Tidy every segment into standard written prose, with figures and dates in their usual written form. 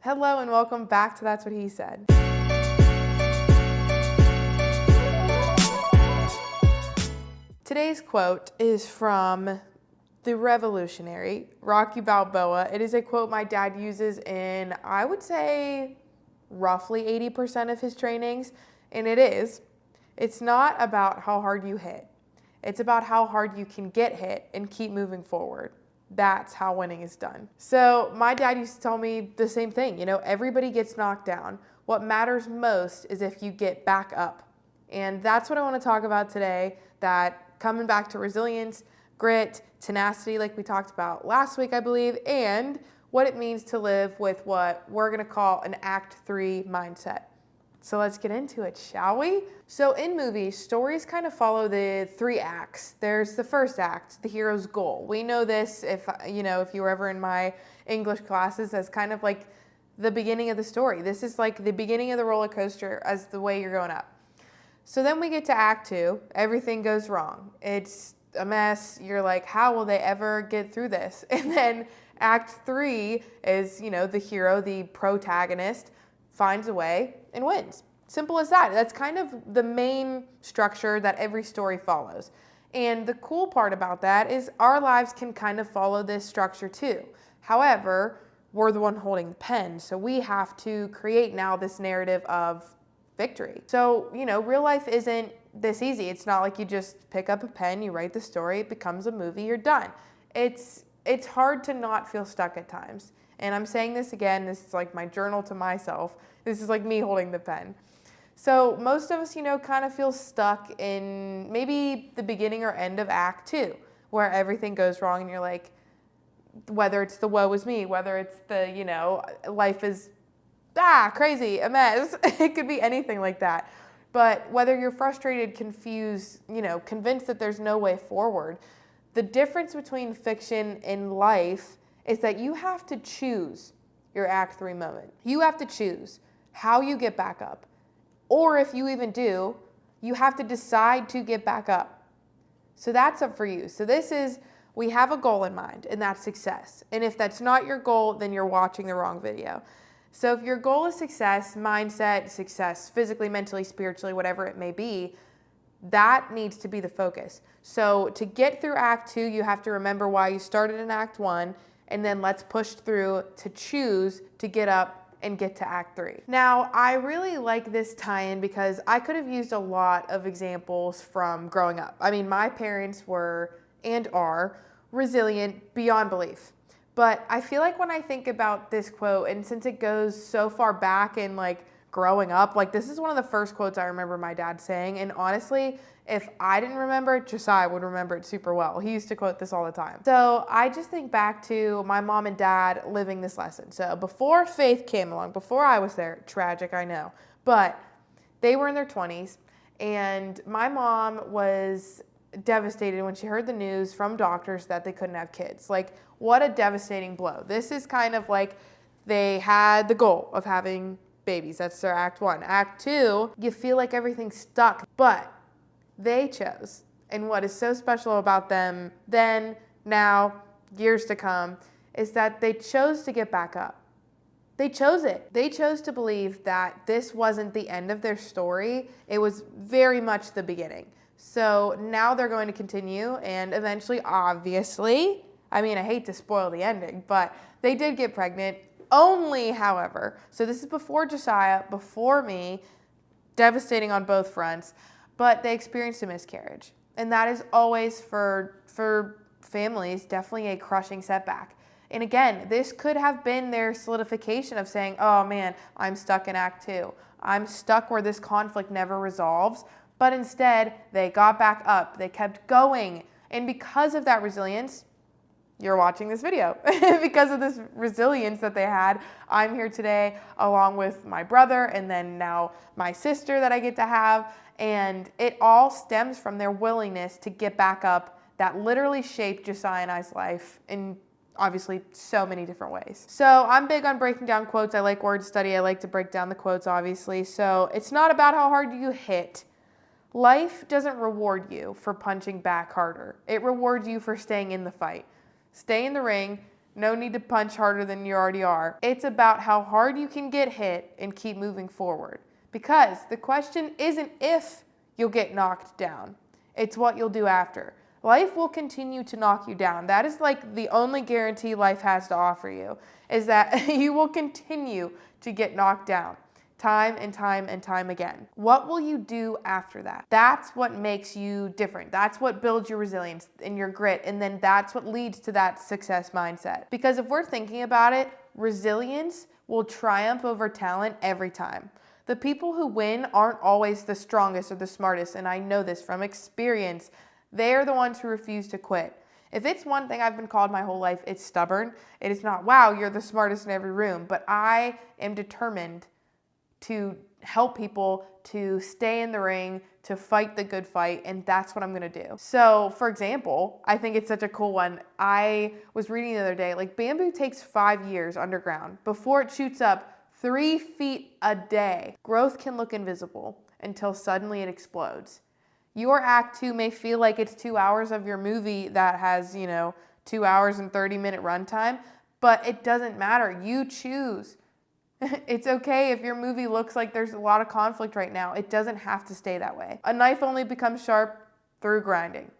Hello and welcome back to That's What He Said. Today's quote is from the revolutionary Rocky Balboa. It is a quote my dad uses in, I would say, roughly 80% of his trainings. And it's not about how hard you hit. It's about how hard you can get hit and keep moving forward. That's how winning is done. So my dad used to tell me the same thing. Everybody gets knocked down. What matters most is if you get back up. And that's what I want to talk about today, that coming back to resilience, grit, tenacity, like we talked about last week, I believe, and what it means to live with what we're going to call an Act 3 mindset. So let's get into it, shall we? So in movies, stories kind of follow the 3 acts. There's the first act, the hero's goal. We know this if you were ever in my English classes as kind of like the beginning of the story. This is like the beginning of the roller coaster as the way you're going up. So then we get to Act 2. Everything goes wrong. It's a mess. You're like, how will they ever get through this? And then Act 3 is, the hero, the protagonist, finds a way and wins. Simple as that. That's kind of the main structure that every story follows. And the cool part about that is our lives can kind of follow this structure too. However, we're the one holding the pen, so we have to create now this narrative of victory. So, real life isn't this easy. It's not like you just pick up a pen, you write the story, it becomes a movie, you're done. It's hard to not feel stuck at times. And I'm saying this again, this is like my journal to myself. This is like me holding the pen. So most of us, kind of feel stuck in maybe the beginning or end of Act 2, where everything goes wrong and you're like, whether it's the woe is me, whether it's the, life is crazy, a mess. It could be anything like that. But whether you're frustrated, confused, convinced that there's no way forward, the difference between fiction and life is that you have to choose your Act 3 moment. You have to choose how you get back up. Or if you even do, you have to decide to get back up. So that's up for you. So we have a goal in mind, and that's success. And if that's not your goal, then you're watching the wrong video. So if your goal is success, mindset, success, physically, mentally, spiritually, whatever it may be, that needs to be the focus. So to get through Act 2, you have to remember why you started in Act 1, and then let's push through to choose to get up and get to Act 3. Now, I really like this tie-in because I could have used a lot of examples from growing up. I mean, my parents were and are resilient beyond belief. But I feel like when I think about this quote, and since it goes so far back in growing up, this is one of the first quotes I remember my dad saying. And honestly, if I didn't remember it, Josiah would remember it super well. He used to quote this all the time. So I just think back to my mom and dad living this lesson. So before Faith came along, before I was there, tragic, I know, but they were in their 20s, and my mom was devastated when she heard the news from doctors that they couldn't have kids. What a devastating blow. This is kind of like they had the goal of having babies. That's their Act 1. Act 2, you feel like everything's stuck, but they chose. And what is so special about them then, now, years to come, is that they chose to get back up. They chose it. They chose to believe that this wasn't the end of their story. It was very much the beginning. So now they're going to continue, and eventually, obviously, I hate to spoil the ending, but they did get pregnant. Only, however, so this is before Josiah, before me, devastating on both fronts, but they experienced a miscarriage. And that is always, for families, definitely a crushing setback. And again, this could have been their solidification of saying, oh man, I'm stuck in Act 2. I'm stuck where this conflict never resolves. But instead, they got back up. They kept going. And because of that resilience, you're watching this video. Because of this resilience that they had, I'm here today along with my brother and then now my sister that I get to have. And it all stems from their willingness to get back up that literally shaped Josiah and I's life in obviously so many different ways. So I'm big on breaking down quotes. I like word study. I like to break down the quotes, obviously. So it's not about how hard you hit. Life doesn't reward you for punching back harder. It rewards you for staying in the fight. Stay in the ring, No need to punch harder than you already are. It's about how hard you can get hit and keep moving forward. Because the question isn't if you'll get knocked down, it's what you'll do after. Life will continue to knock you down. That is like the only guarantee life has to offer you, is that you will continue to get knocked down time and time and time again. What will you do after that? That's what makes you different. That's what builds your resilience and your grit. And then that's what leads to that success mindset. Because if we're thinking about it, resilience will triumph over talent every time. The people who win aren't always the strongest or the smartest, and I know this from experience. They're the ones who refuse to quit. If it's one thing I've been called my whole life, it's stubborn. It is not, wow, you're the smartest in every room, but I am determined to help people to stay in the ring, to fight the good fight, and that's what I'm gonna do. So, for example, I think it's such a cool one. I was reading the other day, like bamboo takes 5 years underground before it shoots up 3 feet a day. Growth can look invisible until suddenly it explodes. Your act 2 may feel like it's 2 hours of your movie that has, 2 hours and 30-minute runtime, but it doesn't matter. You choose. It's okay if your movie looks like there's a lot of conflict right now. It doesn't have to stay that way. A knife only becomes sharp through grinding.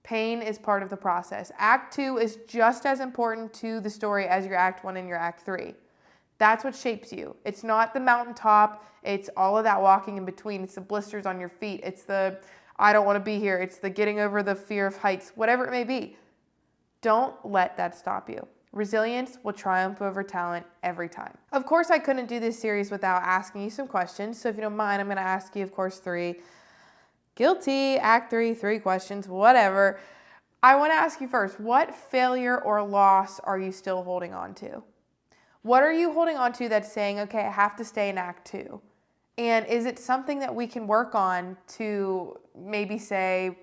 Pain is part of the process. Act 2 is just as important to the story as your Act 1 and your Act 3. That's what shapes you. It's not the mountaintop. It's all of that walking in between. It's the blisters on your feet. It's the, I don't want to be here. It's the getting over the fear of heights, whatever it may be. Don't let that stop you. Resilience will triumph over talent every time. Of course, I couldn't do this series without asking you some questions. So if you don't mind, I'm going to ask you, of course, 3. Guilty, Act 3, 3 questions, whatever. I want to ask you first, what failure or loss are you still holding on to? What are you holding on to that's saying, okay, I have to stay in Act 2? And is it something that we can work on to maybe say,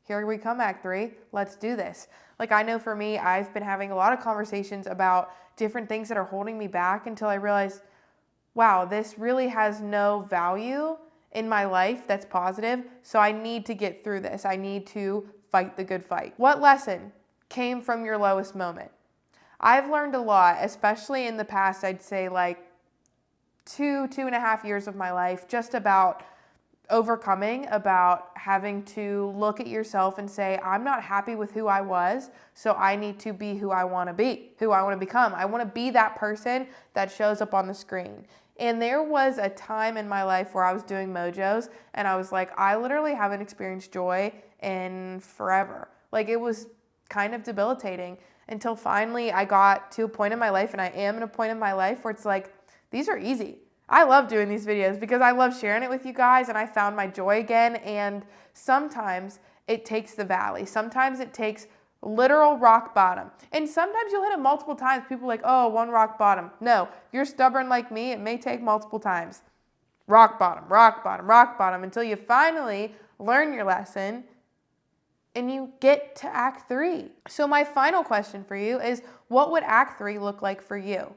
here we come, Act 3, let's do this. Like I know for me, I've been having a lot of conversations about different things that are holding me back until I realized, wow, this really has no value in my life that's positive, so I need to get through this. I need to fight the good fight. What lesson came from your lowest moment? I've learned a lot, especially in the past, I'd say like 2.5 years of my life, just about overcoming, about having to look at yourself and say, I'm not happy with who I was, so I need to be who I want to be, who I want to become. I want to be that person that shows up on the screen. And there was a time in my life where I was doing mojos and I was like, I literally haven't experienced joy in forever. Like it was kind of debilitating until finally I got to a point in my life, and I am at a point in my life where it's like, these are easy. I love doing these videos because I love sharing it with you guys, and I found my joy again. And sometimes it takes the valley. Sometimes it takes literal rock bottom. And sometimes you'll hit it multiple times. People are like, oh, one rock bottom. No, if you're stubborn like me, it may take multiple times. Rock bottom, rock bottom, rock bottom, until you finally learn your lesson and you get to Act 3. So my final question for you is, what would Act 3 look like for you?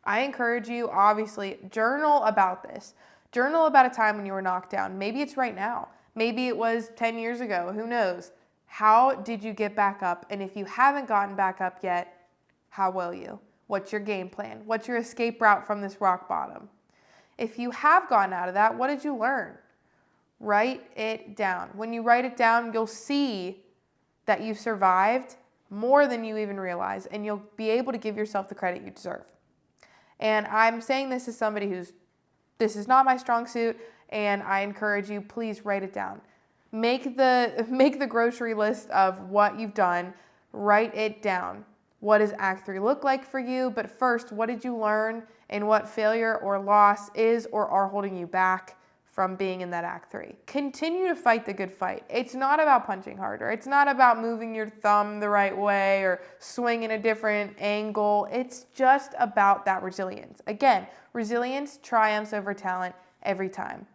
I encourage you, obviously, journal about this. Journal about a time when you were knocked down. Maybe it's right now. Maybe it was 10 years ago. Who knows? How did you get back up? And if you haven't gotten back up yet, how will you? What's your game plan? What's your escape route from this rock bottom? If you have gotten out of that, what did you learn? Write it down. When you write it down, you'll see that you survived more than you even realize, and you'll be able to give yourself the credit you deserve. And I'm saying this as somebody this is not my strong suit, and I encourage you, please write it down. Make the grocery list of what you've done. Write it down. What does Act 3 look like for you? But first, what did you learn, and what failure or loss is or are holding you back from being in that Act 3? Continue to fight the good fight. It's not about punching harder. It's not about moving your thumb the right way or swinging a different angle. It's just about that resilience. Again, resilience triumphs over talent every time.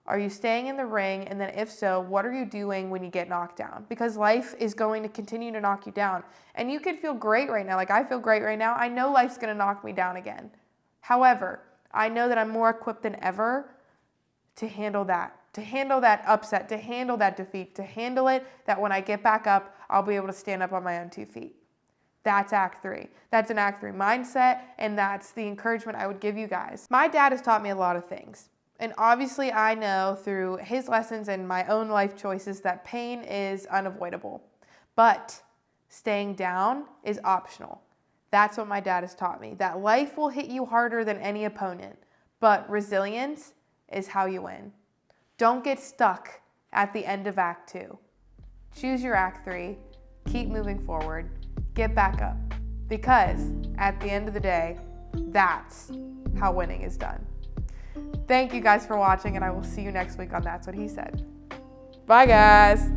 Are you staying in the ring? And then if so, what are you doing when you get knocked down? Because life is going to continue to knock you down. And you could feel great right now. Like I feel great right now. I know life's going to knock me down again. However, I know that I'm more equipped than ever to handle that upset, to handle that defeat, to handle it, that when I get back up, I'll be able to stand up on my own 2 feet. That's Act 3. That's an Act 3 mindset, and that's the encouragement I would give you guys. My dad has taught me a lot of things. And obviously I know through his lessons and my own life choices that pain is unavoidable. But staying down is optional. That's what my dad has taught me. That life will hit you harder than any opponent, but resilience is how you win. Don't get stuck at the end of Act 2. Choose your Act 3, keep moving forward, get back up. Because at the end of the day, that's how winning is done. Thank you guys for watching, and I will see you next week on That's What He Said. Bye, guys.